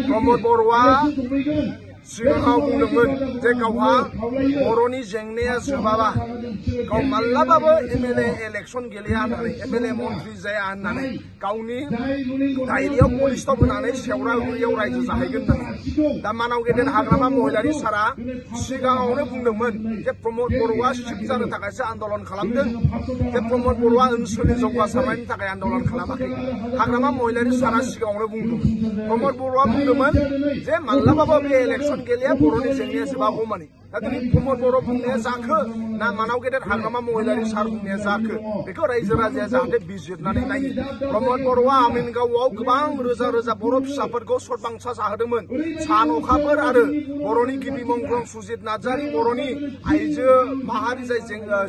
प्रमोद बर'आ सिगाङाव बुंदोंमोन जे गावहा बर'नि जेंनाया जोबाबा गाव माब्लाबाबो एमएलए इलेक्सन गेलेया होननानै एमएलए मन्त्रि जाया होननानै गावनि डायरियाव पलिस्टप होनानै सेवरागुरियाव रायजो जाहैगोन होननानै दा मानाव गेदेर हाग्रामा महिलारि सारा सिगाङावनो बुंदोंमोन जे प्रमोद बर'आ सिफ जानो थाखायसो आन्दलन खालामदों जे प्रमोद बर'आ ओनसोलनि जौगासारनायनि थाखाय आन्दलन खालामाखै हाग्रामा महिलारि सारा सिगाङावनो बुंदोंमोन प्रमोद बर'आ बुंदोंमोन जे माब्लाबाबो बे इलेक्सन गेलेया बर'नि जेंनाया जोबागौमानि दा दिनै प्रमोद बर' बुंनाया जाखो ना मानाव गेदेर हाग्रामा महिलारि सार बुंनाया जाखो बेखौ रायजो राजाया जाहाथे बिजिरनानै नायो प्रमोद बर'आ आमिनगावआव गोबां रोजा रोजा बर' फिसाफोरखौ सतबांसा जाहोदोंमोन सान अखाफोर आरो बर'नि गिबि मंग्लं सुजित नार्जारि बर'नि आइजो माहारि जाय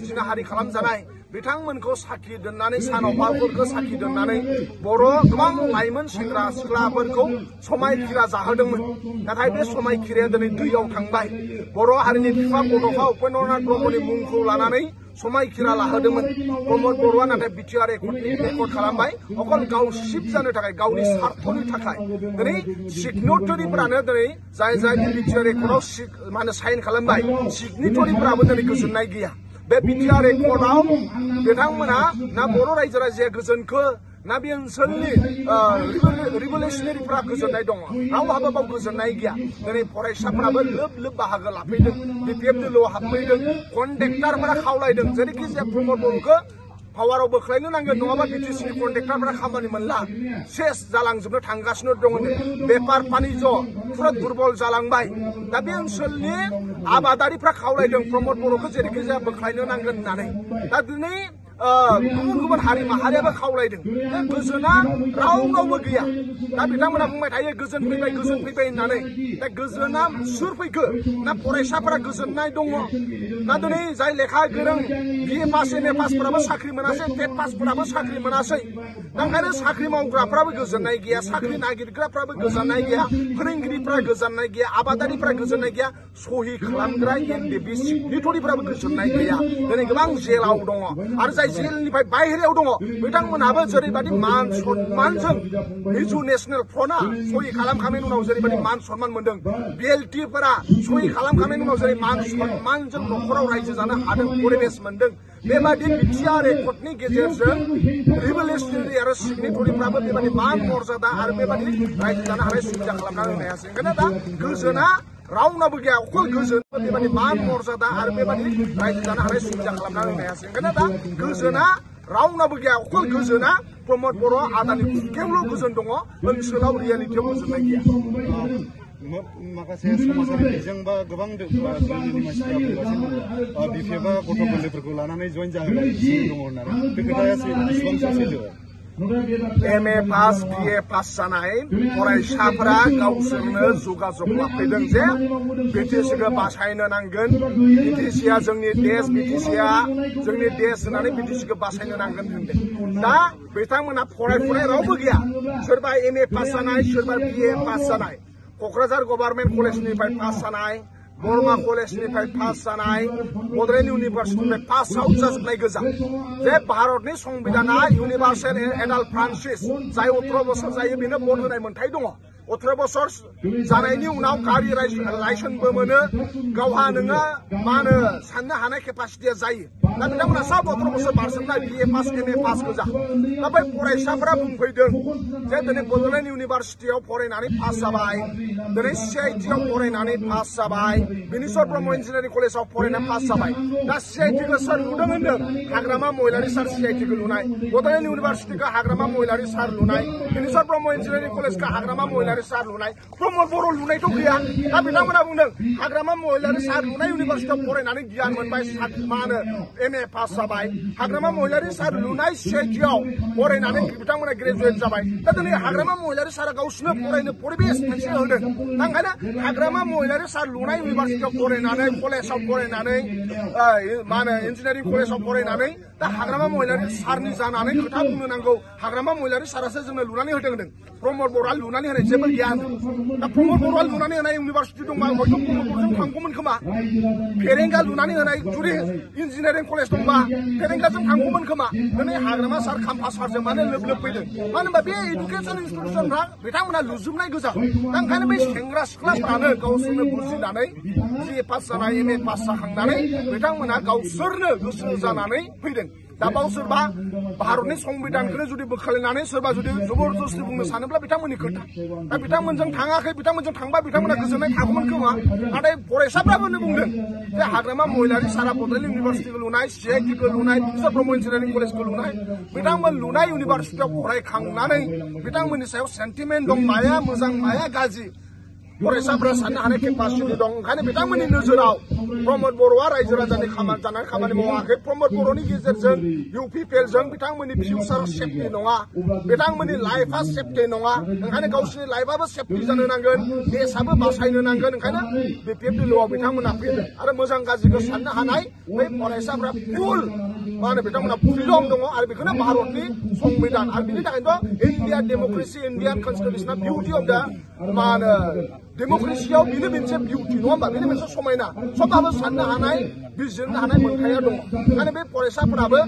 जिनाहारि खालामजानाय बिथांमोनखौ साखि दोननानै सान अखाफोरखौ साखि दोननानै बर' गोबां लाइमोन सेंग्रा सिख्लाफोरखौ समायखिरा जाहोदोंमोन नाथाय बे समायखिराया दिनै दैयाव थांबाय बर' हारिनि बिफा बड'फा उपेन्द्रनाथ ब्रह्मनि मुंखौ लानानै समायखिरा लाहोदोंमोन प्रमोद बर'आ नाथाय बिटिआर रेकर्ड खालामबाय अकल गाव सिफ जानो थाखाय गावनि स्वार्थनि थाखाय दिनै सिगनेटरिफोरानो दिनै जाय बिटिआर रेकर्डआव मा होनो साइन खालामबाय सिगनेटरिफोराबो दिनै गोजोननाय गैया बे बिटिआर रेकर्डआव बिथांमोना ना बर' रायजो राजाया गोजोनखो ना बे ओनसोलनि रिभलिउसनारिफोरा गोजोननाय दङ रावहाबो बाव गोजोननाय गैया दिनै फरायसाफोराबो लोब लोब बाहागो लाफैदों बिपिएफ दोलोआव हाबफैदों कन्ट्रेक्टरफोरा खावलायदों जेरैखि जाया प्रमोद बर'खौ पावाराव बोख्लायनो नांगोन नङाबा बिटिसिनि कन्ट्रेक्टरफोरा खामानि मोनला सेस जालांजोबनो थांगासिनो दङ बेपार बानिज्य फुरा दुर्बल जालांबाय दा बे ओनसोलनि आबादारिफ्रा खावलायदों प्रमोद बर'खौ जेरैखि जाया बोख्लायनो नांगोन होननानै दा दिनै गुबुन गुबुन हारि माहारियाबो खावलायदों जे गोजोना रावनावबो गैया दा बिथांमोना बुंबाय थायो गोजोन फैबाय होननानै दा गोजोना सोर फैखो ना फरायसाफोरा गोजोननाय दङ ना दिनै जाय लेखा गोरों बिए पास एमए पासफोराबो साख्रि मोनासै टेट पासफोराबो साख्रि मोनासै दा ओंखायनो साख्रि मावग्राफ्राबो गोजोननाय गैया साख्रि नागिरग्राफ्राबो गोजोननाय गैया फोरोंगिरिफ्रा गोजोननाय गैया आबादारिफ्रा गोजोननाय गैया सहि खालामग्रा एनडिबि सिगनेटरिफ्राबो गोजोननाय गैया दिनै गोबां जेलाव दङ आरो जाय जेलनिफ्राय बाहेरायाव दङ बिथांमोनहाबो जेरैबायदि मान सन्मानजों मिजु नेशनेल फ्रन्टआ सहि खालामखांनायनि उनाव जेरैबायदि मान सन्मान मोनदों बिएलटिफोरा सहि खालामखांनायनि उनाव जेरै मान सन्मानजों न'खराव रायजो जानो हादों परिबेस मोनदों बेबायदि बिटिआर रेकर्डनि गेजेरजों रिभलिउसनारि आरो सिगनेटरिफ्राबो बेबायदि मान मर्यादा आरो बेबायदि रायजो जानो हानाय सुबिदा खालामनानै होनो हायासै ओंखायनो दा गोजोना रावनाबो गैया अकल गोजोन बेबायदि मान मर्यादा आरो बेबायदि रायजो जानो हानाय सुबिदा खालामनानै होनो हायासै ओंखायनो दा गोजोना रावनाबो गैया अकल गोजोना प्रमोद बर' आदानि खुगायावल' गोजोन दङ ओनसोलाव रियेलिटियाव गोजोननाय गैया माखासे समाजारि बिजों बा गोबां धोरोमनि मानसिफ्रा बुंगासिनो दङ बिपिएफआ गथ' गोरलैफोरखौ लानानै जइन जाहोगासिनो दङ होननानै बे खोथाया बेसेबां सैथो एमए पास बिए पास जानाय फरायसाफोरा गावसोरनो जगाजग लाफैदों जे बिटिसिखौ बासायनो नांगोन बिटिसिआ जोंनि देश बिटिसिआ जोंनि देश होननानै बिटिसिखौ बासायनो नांगोन होनदों दा बिथांमोना फरायफुनाय रावबो गैया सोरबा एमए पास जानाय सोरबा बिए पास जानाय क'क्राझार गभर्नमेन्ट कलेजनिफ्राय पास जानाय बरमा कलेजनिफ्राय पास जानाय बड'लेण्ड इउनिभार्सिटिनिफ्राय पास आउट जाजोबनाय गोजा जे भारतनि संबिधाना इउनिभार्सेल एडाल्ट फ्रान्सिस जाय 18 बोसोर जायो बेनो भट होनाय मोन्थाय दङ 18 बोसोर जानायनि उनाव गारि लाइसेन्सबो मोनो गावहा नोङो मा होनो साननो हानाय केपासिटिया जायो दा बिथांमोना सब 18 बोसोर बारसोमनाय बिए पास एमए पास गोजा दा बै फरायसाफोरा बुंफैदों जे दिनै बड'लेण्ड इउनिभार्सिटियाव फरायनानै पास जाबाय दिनै सिआइटिआव फरायनानै पास जाबाय बिनेश्वर ब्रह्म इन्जिनियारिं कलेजाव फरायनानै पास जाबाय दा सिआइटिखौ सोर लुदों होनदों हाग्रामा महिलारि सार सिआइटिखौ लुनाय बड'लेण्ड इउनिभार्सिटिखौ हाग्रामा महिलारि सार लुनाय बिनेश्वर ब्रह्म इन्जिनियारिं कलेजखौ हाग्रामा महिलारि सार लुनाय प्रमोद बर' लुनायथ' गैया दा बिथांमोना बुंदों हाग्रामा महिलारि सार लुनाय इउनिभार्सिटियाव फरायनानै गियान मोनबाय मा होनो एमए पास जाबाय हाग्रामा महिलारि सार लुनाय सिआइटिआव फरायनानै बिथांमोना ग्रेजुवेट जाबाय दा दिनै हाग्रामा महिलारि सारा गावसोरनो फरायनो परिबेस मोनसे होदों दा ओंखायनो हाग्रामा महिलारि सार लुनाय इउनिभार्सिटियाव फरायनानै कलेजाव फरायनानै मा होनो इन्जिनियारिं कलेजाव फरायनानै दा हाग्रामा महिलारि सारनि जानानै खोथा बुंनो नांगौ हाग्रामा महिलारि सारासो जोंनो लुनानै होदों प्रमोद बर'आ लुनानै होनाय जेबो गैया दा प्रमद बर'आ लुनानै होनाय इउनिभारसिटि दंबा हयथ' प्रमद बर'जों थांगौमोन खोमा फेरेंगा लुनानै होनाय जुदि इन्जिनियारिं कलेज दंबा फेरेंगाजों थांगौमोन खोमा दिनै हाग्रामा सार खाम्फा सारजों मानो लोब लोब फैदों मानो होनबा बे इडुकेसन इन्स्टिटिउसनफ्रा बिथांमोना लुजोबनाय गोजा दा ओंखायनो बै सेंग्रा सिख्लाफ्रानो गावसोरनो बुजिनानै BA पास जानाय MA पास जाखांनानै बिथांमोना गावसोरनो गोसो जानानै फैदों दा बावसोरबा भारतनि संबिधानखौनो जुदि बोखारनानै सोरबा जुदि जबरदस्ति बुंनो सानोब्ला बिथांमोननि खोथा दा बिथांमोनजों थाङाखै बिथांमोनजों थांबा बिथांमोना गोजोननाय थागौमोन खोमा नाथाय फरायसाफ्राबो बुंदों जे हाग्रामा महिलारि सारा बड'लेण्ड इउनिभारसिटिखौ लुनाय CIT खौ लुनाय बिश्व ब्रह्म इन्जिनियारिं कलेजखौ लुनाय बिथांमोन लुनाय इउनिभारसिटियाव फरायखांनानै बिथांमोननि सायाव सेन्टिमेन्ट दं माया मोजां माया गाज्रि फरायसाफ्रा साननो हानाय केपासिटि दं ओंखायनो बिथांमोननि नोजोराव प्रमद बर'आ रायजो राजानि खामानि मावाखै प्रमद बर'नि गेजेरजों UPPLजों बिथांमोननि फिउचार सेफटि नङा बिथांमोननि लाइफआ सेफटि नङा ओंखायनो गावसोरनि लाइफआबो सेफटि जानो नांगोन देशआबो बासायनो नांगोन ओंखायनो BPF दोलोआव बिथांमोना फैदों आरो मोजां गाज्रिखौ साननो हानाय बै फरायसाफ्रा फुल मा होनो बिथांमोना फ्रिडम दङ आरो बेखौनो भारतनि संबिधान आरो बिनि थाखायनोथ' इन्डिया डेम'क्रेसि इन्डियान कनस्टिटिउसना बिउटि अफ दा मा होनो डेम'क्रेसियाव बेनो मोनसे बिउटि नङा होमबा बेनो मोनसे समायना सबहाबो साननो हानाय बिजिरनो हानाय मोनथाया दङ ओंखायनो बे फरायसाफोराबो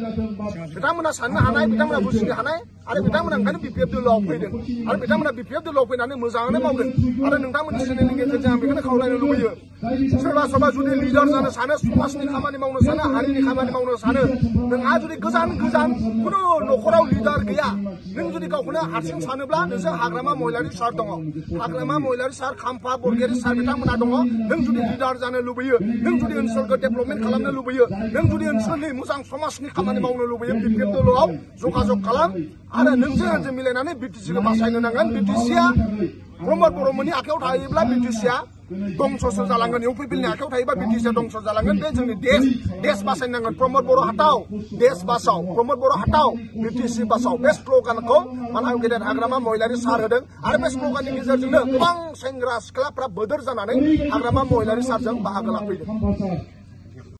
बिथांमोना साननो हानाय बिथांमोना बुजिनो हानाय आरो बिथांमोना ओंखायनो BPF दोलोआव फैदों आरो बिथांमोना BPF दोलोआव फैनानै मोजाङानो मावदों आरो नोंथांमोननि चेनेलनि गेजेरजों आं बेखौनो खावलायनो लुबैयो सोरबा सोरबा जुदि लिडार जानो सानो समाजनि खामानि मावनो सानो हारिनि खामानि मावनो सानो नोंहा जुदि गोजान खुनु न'खराव लिडार गैया नों जुदि गावखौनो हारसिं सानोब्ला नोंजों हाग्रामा महिलारि सार दङ हाग्रामा महिलारि सार खाम्फा बरगयारि सार बिथांमोना दङ नों जुदि लिडार जानो लुबैयो नों जुदि ओनसोलखौ डेभेलपमेन्ट खालामनो लुबैयो नों जुदि ओनसोलनि मोजां समाजनि खामानि मावनो लुबैयो BPF दोलोआव जगाजग खालाम आरो नोंजों आंजों मिलायनानै BTCखौ बासायनो नांगोन BTCआ प्रमद बर'मोननि आखायाव थायोब्ला BTCआ दंस'सो जालांगोन UPPLनि आखायाव थायोबा BTCआ दंस' जालांगोन बे जोंनि देश बासायनांगोन प्रमद बर' हाथाव देश बासाव प्रमद बर' हाथाव BTC बासाव बे स्ल'गानखौ मानहां गेदेर हाग्रामा महिलारि सार होदों आरो बे स्ल'गाननि गेजेरजोंनो गोबां सेंग्रा सिख्लाफ्रा बोदोर जानानै हाग्रामा महिलारि सारजों बाहागो लाफैदों